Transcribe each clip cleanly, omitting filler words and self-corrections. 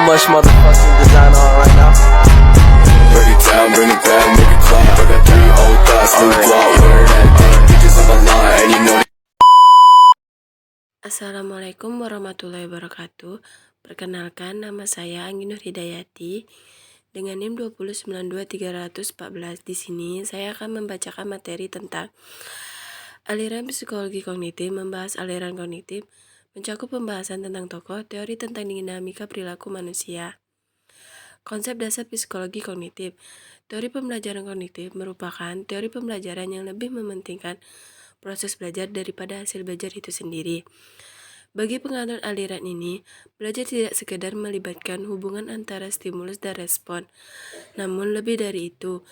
much motherfucking design on right now. Break it down, bring it back, make it clap. I got 3 old thoughts, new guap, wear that dick. Bitches on my line, and you know. Assalamualaikum warahmatullahi wabarakatuh. Perkenalkan, nama saya Anggi Nur Hidayati dengan NIM 2092314. Di sini saya akan membacakan materi tentang aliran psikologi kognitif. Membahas aliran kognitif mencakup pembahasan tentang tokoh, teori tentang dinamika perilaku manusia. Konsep dasar psikologi kognitif. Teori pembelajaran kognitif merupakan teori pembelajaran yang lebih mementingkan proses belajar daripada hasil belajar itu sendiri. Bagi penganut aliran ini, belajar tidak sekedar melibatkan hubungan antara stimulus dan respon. Namun lebih dari itu,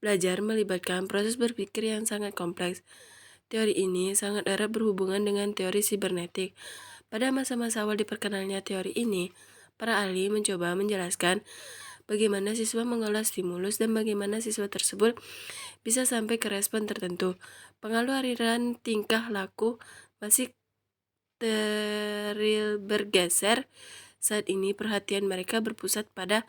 belajar melibatkan proses berpikir yang sangat kompleks. Teori ini sangat erat berhubungan dengan teori sibernetik. Pada masa-masa awal diperkenalnya teori ini, para ahli mencoba menjelaskan bagaimana siswa mengolah stimulus dan bagaimana siswa tersebut bisa sampai ke respon tertentu. Pengaruh aliran tingkah laku masih bergeser. Saat ini perhatian mereka berpusat pada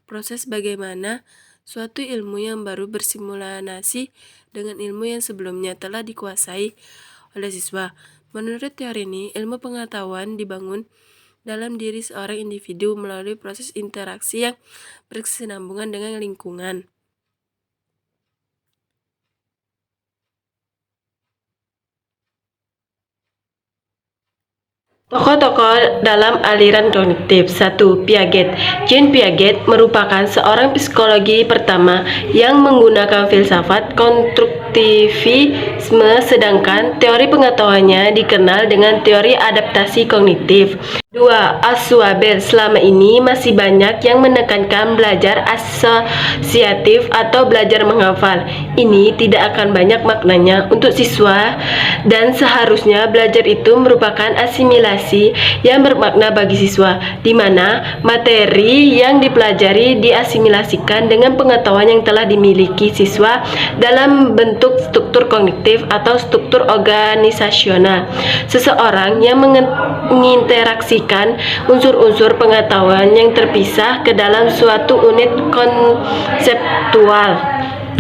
proses bagaimana suatu ilmu yang baru bersimulasi dengan ilmu yang sebelumnya telah dikuasai oleh siswa. Menurut teori ini, ilmu pengetahuan dibangun dalam diri seorang individu melalui proses interaksi yang berkesinambungan dengan lingkungan. Tokoh-tokoh dalam aliran kognitif. 1. Piaget. Jean Piaget merupakan seorang psikologi pertama yang menggunakan filsafat konstruktivisme, sedangkan teori pengetahuannya dikenal dengan teori adaptasi kognitif. 2. Althusser. Selama ini masih banyak yang menekankan belajar asosiatif atau belajar menghafal. Ini tidak akan banyak maknanya untuk siswa dan seharusnya belajar itu merupakan asimilasi yang bermakna bagi siswa, di mana materi yang dipelajari diasimilasikan dengan pengetahuan yang telah dimiliki siswa dalam bentuk struktur kognitif atau struktur organisasional. Seseorang yang menginteraksikan unsur-unsur pengetahuan yang terpisah ke dalam suatu unit konseptual.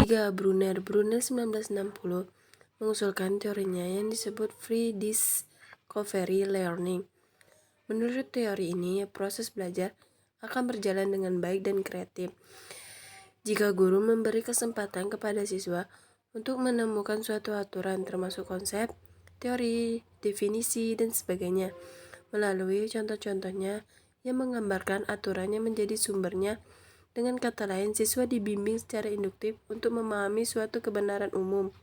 3. Brunner 1960 mengusulkan teorinya yang disebut free discovery learning. Menurut teori ini, proses belajar akan berjalan dengan baik dan kreatif jika guru memberi kesempatan kepada siswa untuk menemukan suatu aturan, termasuk konsep, teori, definisi, dan sebagainya, melalui contoh-contohnya yang menggambarkan aturan yang menjadi sumbernya. Dengan kata lain, siswa dibimbing secara induktif untuk memahami suatu kebenaran umum.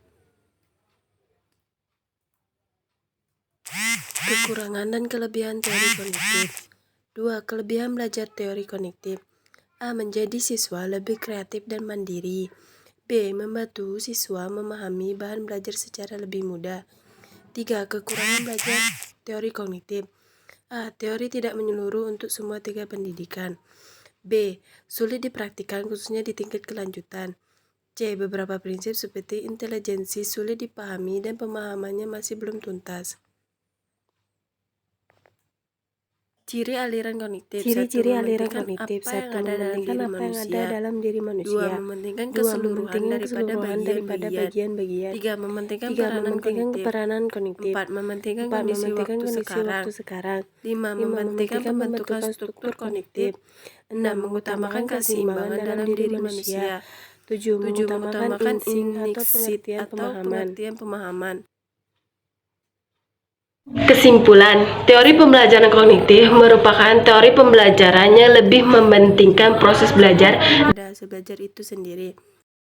Kekurangan dan kelebihan teori kognitif. 2. Kelebihan belajar teori kognitif. A. Menjadi siswa lebih kreatif dan mandiri. B. Membantu siswa memahami bahan belajar secara lebih mudah. 3. Kekurangan belajar teori kognitif. A. Teori tidak menyeluruh untuk semua tingkat pendidikan. B. Sulit dipraktikkan khususnya di tingkat kelanjutan. C. Beberapa prinsip seperti intelijensi sulit dipahami dan pemahamannya masih belum tuntas. Ciri aliran kognitif. Ciri-ciri aliran kognitif. 1. Mementingkan apa yang ada dalam diri manusia. 2. Mementingkan keseluruhan daripada bagian-bagian. 3. Mementingkan peranan kognitif. 4. Mementingkan kondisi waktu sekarang. 5. Mementingkan pembentukan struktur kognitif. 6. Mengutamakan keseimbangan dalam diri manusia. 7. Mengutamakan insight atau pengertian pemahaman. Kesimpulan, teori pembelajaran kognitif merupakan teori pembelajaran yang lebih mementingkan proses belajar pada hasil belajar itu sendiri.